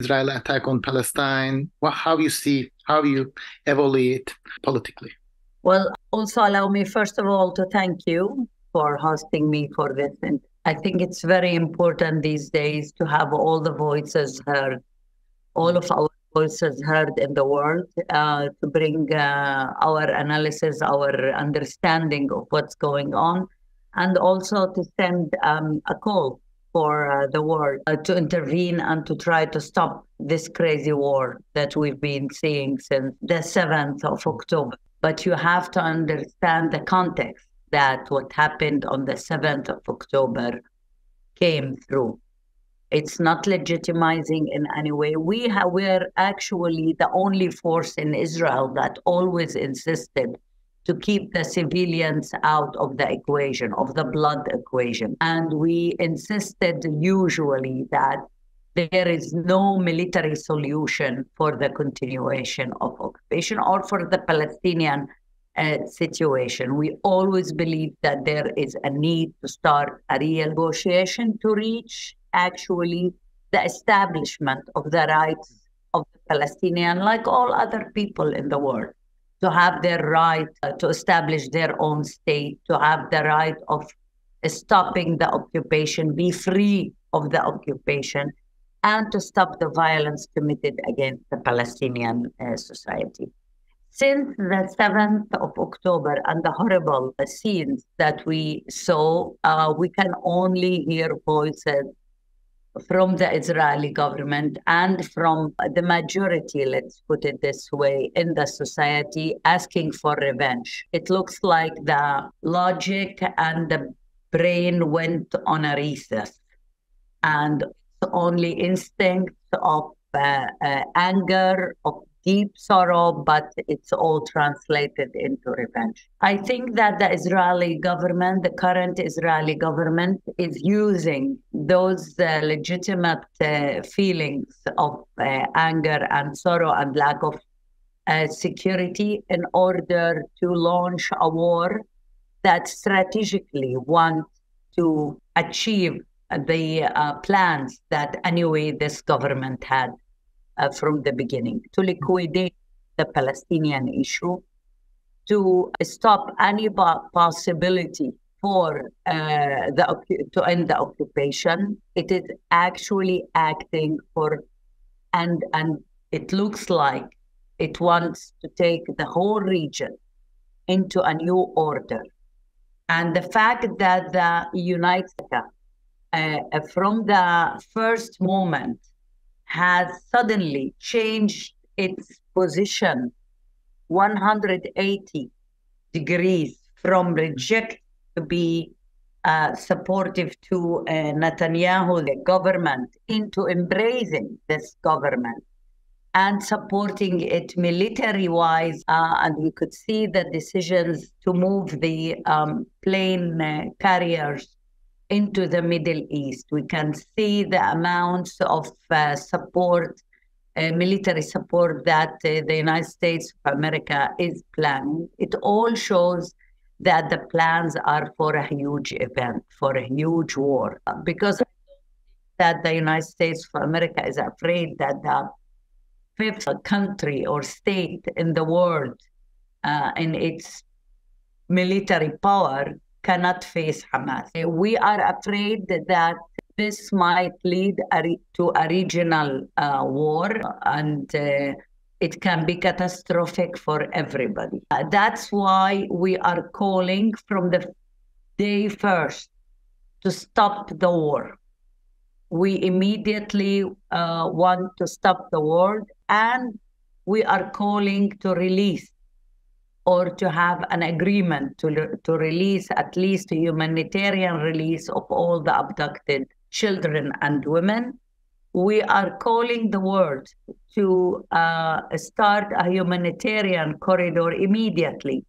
Israel attack on Palestine? How you see, how you evaluate politically? Well, also allow me, first of all, to thank you for hosting me for this. And I think it's very important these days to have all the voices heard, all of our voices heard in the world, to bring our analysis, our understanding of what's going on, and also to send a call for the world to intervene and to try to stop this crazy war that we've been seeing since the 7th of October. But you have to understand the context that what happened on the 7th of October came through. It's not legitimizing in any way. We're actually the only force in Israel that always insisted to keep the civilians out of the equation, of the blood equation. And we insisted usually that there is no military solution for the continuation of occupation or for the Palestinian situation. We always believe that there is a need to start a real negotiation to reach actually the establishment of the rights of the Palestinian, like all other people in the world, to have their right to establish their own state, to have the right of stopping the occupation, be free of the occupation, and to stop the violence committed against the Palestinian society. Since the 7th of October and the horrible scenes that we saw, we can only hear voices from the Israeli government and from the majority, let's put it this way, in the society asking for revenge. It looks like the logic and the brain went on a recess, and only instincts of anger, of deep sorrow, but it's all translated into revenge. I think that the Israeli government, the current Israeli government, is using those legitimate feelings of anger and sorrow and lack of security in order to launch a war that strategically wants to achieve the plans that anyway this government had from the beginning, to liquidate the Palestinian issue, to stop any possibility for to end the occupation. It is actually acting for, and it looks like it wants to take the whole region into a new order. And the fact that the United States, from the first moment, has suddenly changed its position 180 degrees from reject to be supportive to Netanyahu, the government, into embracing this government and supporting it military-wise. And we could see the decisions to move the plane carriers into the Middle East. We can see the amounts of support, military support that the United States of America is planning. It all shows that the plans are for a huge event, for a huge war. Because that the United States of America is afraid that the fifth country or state in the world in its military power cannot face Hamas. We are afraid that this might lead to a regional war, and it can be catastrophic for everybody. That's why we are calling from the day first to stop the war. We immediately want to stop the war, and we are calling to release or to have an agreement to release at least a humanitarian release of all the abducted children and women. We are calling the world to start a humanitarian corridor immediately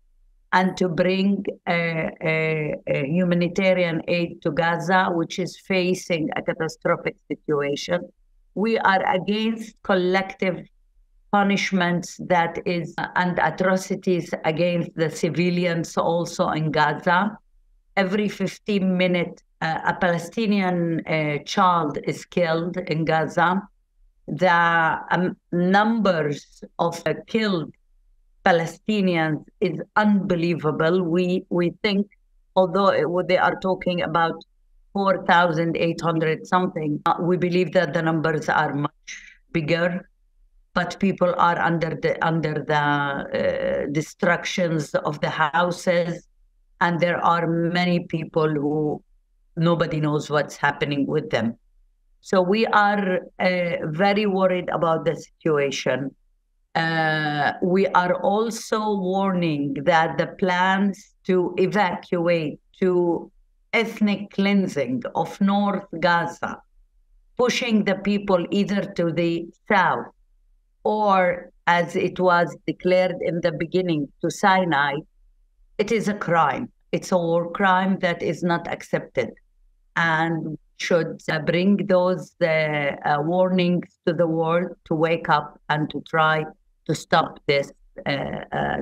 and to bring a humanitarian aid to Gaza, which is facing a catastrophic situation. We are against collective punishments that is and atrocities against the civilians also in Gaza. Every 15 minutes, a Palestinian child is killed in Gaza. the numbers of killed Palestinians is unbelievable. We think, although they are talking about 4,800 something, we believe that the numbers are much bigger. But people are under the destructions of the houses, and there are many people who nobody knows what's happening with them. So we are very worried about the situation. We are also warning that the plans to evacuate, to ethnic cleansing of North Gaza, pushing the people either to the south or, as it was declared in the beginning, to Sinai, it is a crime. It's a war crime that is not accepted, and should bring those warnings to the world to wake up and to try to stop this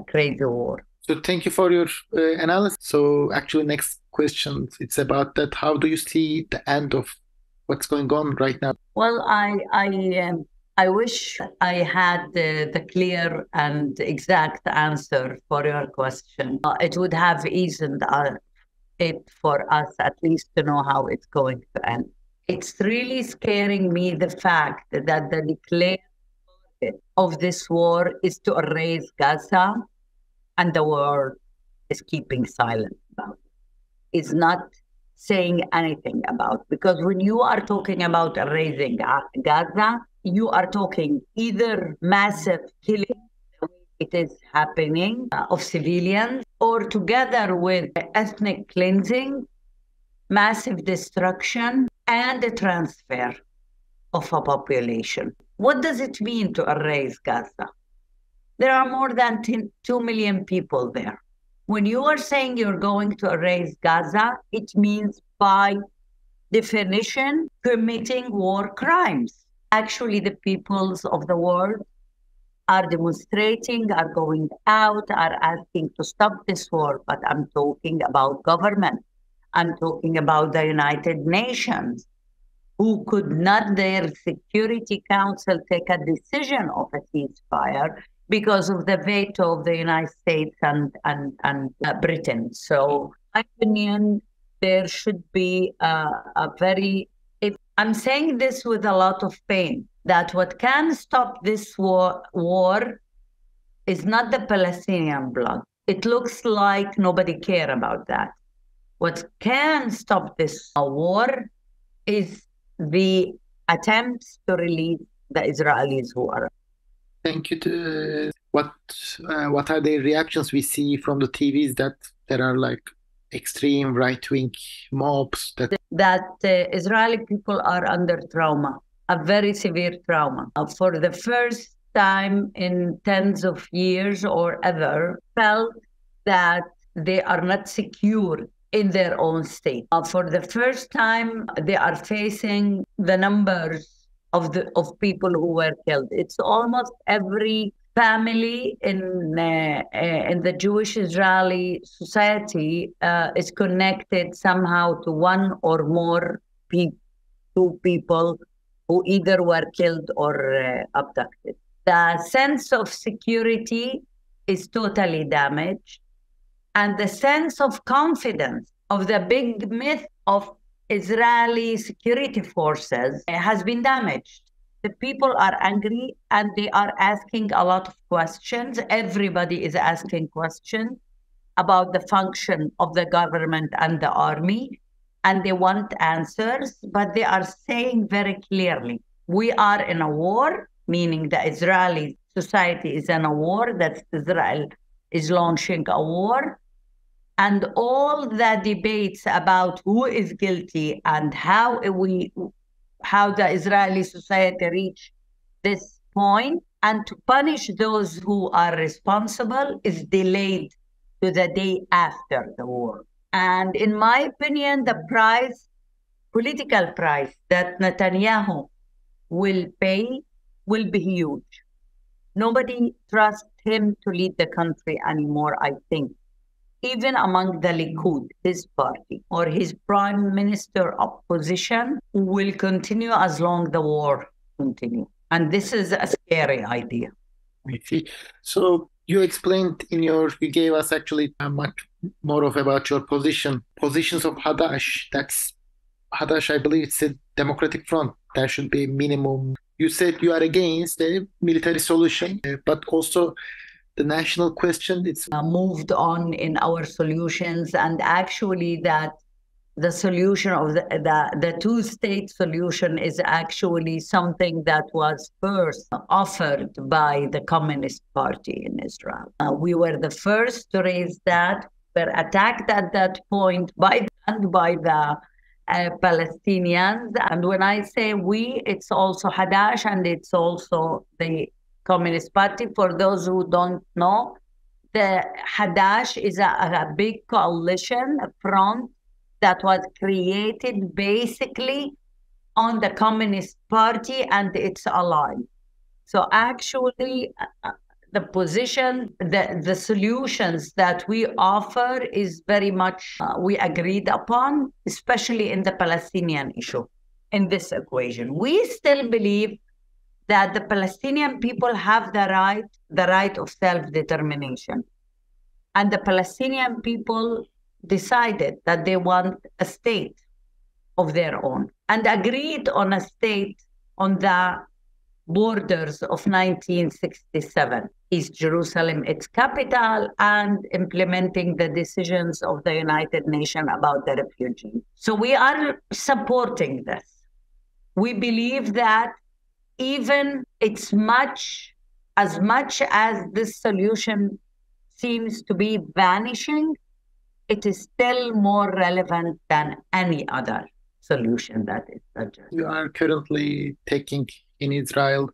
crazy war. So thank you for your analysis. So actually, next question, it's about that. How do you see the end of what's going on right now? Well, I wish I had the clear and exact answer for your question. It would have eased it for us at least to know how it's going to end. It's really scaring me, the fact that the declared target of this war is to erase Gaza, and the world is keeping silent about it. It's not saying anything about it. Because when you are talking about erasing Gaza, you are talking either massive killing, the way it is happening, of civilians, or together with ethnic cleansing, massive destruction, and the transfer of a population. What does it mean to erase Gaza? There are more than 2 million people there. When you are saying you're going to erase Gaza, it means by definition committing war crimes. Actually, the peoples of the world are demonstrating, are going out, are asking to stop this war. But I'm talking about government. I'm talking about the United Nations, who could not, their Security Council, take a decision of a ceasefire because of the veto of the United States and Britain. So, in my opinion, there should be a very... I'm saying this with a lot of pain, that what can stop this war is not the Palestinian blood. It looks like nobody cares about that. What can stop this war is the attempts to release the Israelis who are. Thank you. What are the reactions we see from the TVs that there are like extreme right-wing mobs that Israeli people are under trauma, a very severe trauma. For the first time in tens of years or ever, felt that they are not secure in their own state. For the first time, they are facing the numbers of people who were killed. It's almost every family in the Jewish Israeli society is connected somehow to one or more two people who either were killed or abducted. The sense of security is totally damaged, and the sense of confidence of the big myth of Israeli security forces has been damaged. The people are angry and they are asking a lot of questions. Everybody is asking questions about the function of the government and the army, and they want answers, but they are saying very clearly, we are in a war, meaning the Israeli society is in a war, that Israel is launching a war. And all the debates about who is guilty and how the Israeli society reached this point and to punish those who are responsible is delayed to the day after the war. And in my opinion, the political price that Netanyahu will pay will be huge. Nobody trusts him to lead the country anymore, I think. Even among the Likud, his party, or his prime minister opposition will continue as long as the war continues. And this is a scary idea. I see. So you gave us actually much more about your positions of Hadash. That's Hadash, I believe it's a democratic front. There should be minimum. You said you are against the military solution, but also the national question. It's moved on in our solutions, and actually that the solution of the two-state solution is actually something that was first offered by the Communist Party in Israel. We were the first to raise that. We were attacked at that point by the Palestinians. And when I say we, it's also Hadash and it's also the Communist Party. For those who don't know, the Hadash is a big coalition, a front that was created basically on the Communist Party and its allies. So actually, the position, the solutions that we offer is very much we agreed upon, especially in the Palestinian issue, in this equation. We still believe that the Palestinian people have the right of self-determination. And the Palestinian people decided that they want a state of their own and agreed on a state on the borders of 1967, East Jerusalem, its capital, and implementing the decisions of the United Nations about the refugees. So we are supporting this. We believe that even as much as this solution seems to be vanishing, it is still more relevant than any other solution that is suggested. You are currently taking in Israel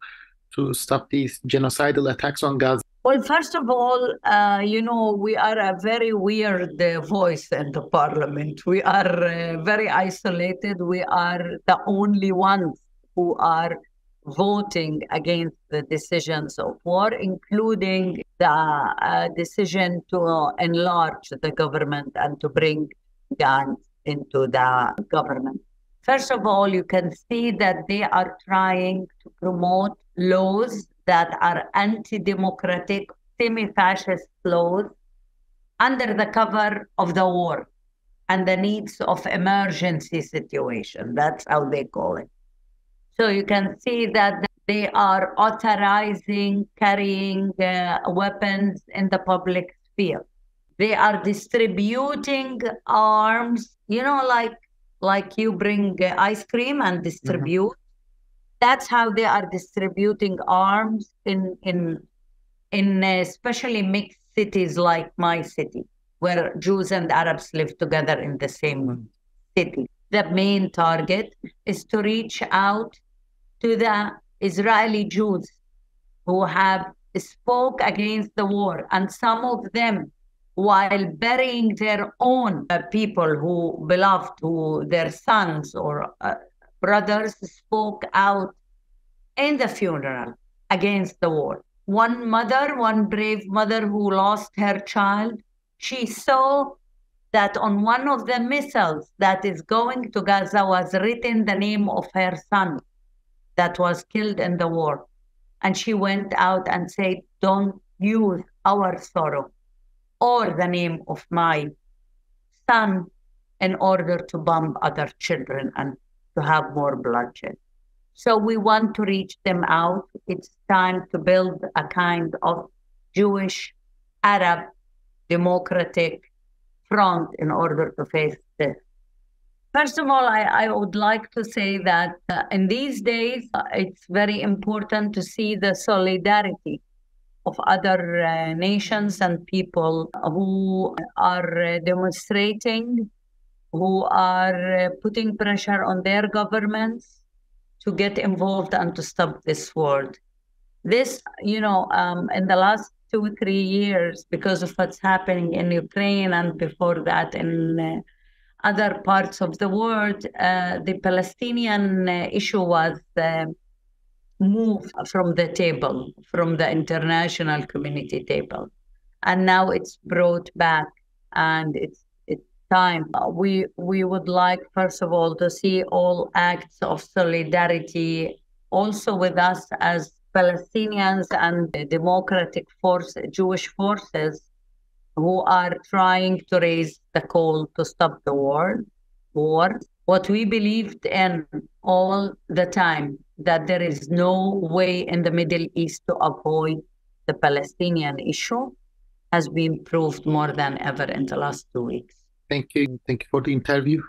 to stop these genocidal attacks on Gaza. Well, first of all, we are a very weird voice in the parliament. We are very isolated. We are the only ones who are voting against the decisions of war, including the decision to enlarge the government and to bring guns into the government. First of all, you can see that they are trying to promote laws that are anti-democratic, semi-fascist laws under the cover of the war and the needs of emergency situation. That's how they call it. So you can see that they are authorizing carrying weapons in the public sphere. They are distributing arms, like you bring ice cream and distribute. Mm-hmm. That's how they are distributing arms in especially mixed cities like my city, where Jews and Arabs live together in the same city. The main target is to reach out to the Israeli Jews who have spoke against the war, and some of them, while burying their own people who their sons or brothers, spoke out in the funeral against the war. One brave mother who lost her child, she saw that on one of the missiles that is going to Gaza was written the name of her son that was killed in the war. And she went out and said, don't use our sorrow or the name of my son in order to bomb other children and to have more bloodshed. So we want to reach them out. It's time to build a kind of Jewish, Arab, democratic front in order to face this. First of all, I would like to say that in these days, it's very important to see the solidarity of other nations and people who are demonstrating, who are putting pressure on their governments to get involved and to stop this war. This, in the last 2-3 years, because of what's happening in Ukraine and before that in other parts of the world, the Palestinian issue was moved from the table, from the international community table. And now it's brought back, and it's time. We would like, first of all, to see all acts of solidarity also with us as Palestinians and the democratic force, Jewish forces who are trying to raise the call to stop the war. What we believed in all the time, that there is no way in the Middle East to avoid the Palestinian issue, has been proved more than ever in the last 2 weeks. Thank you. Thank you for the interview.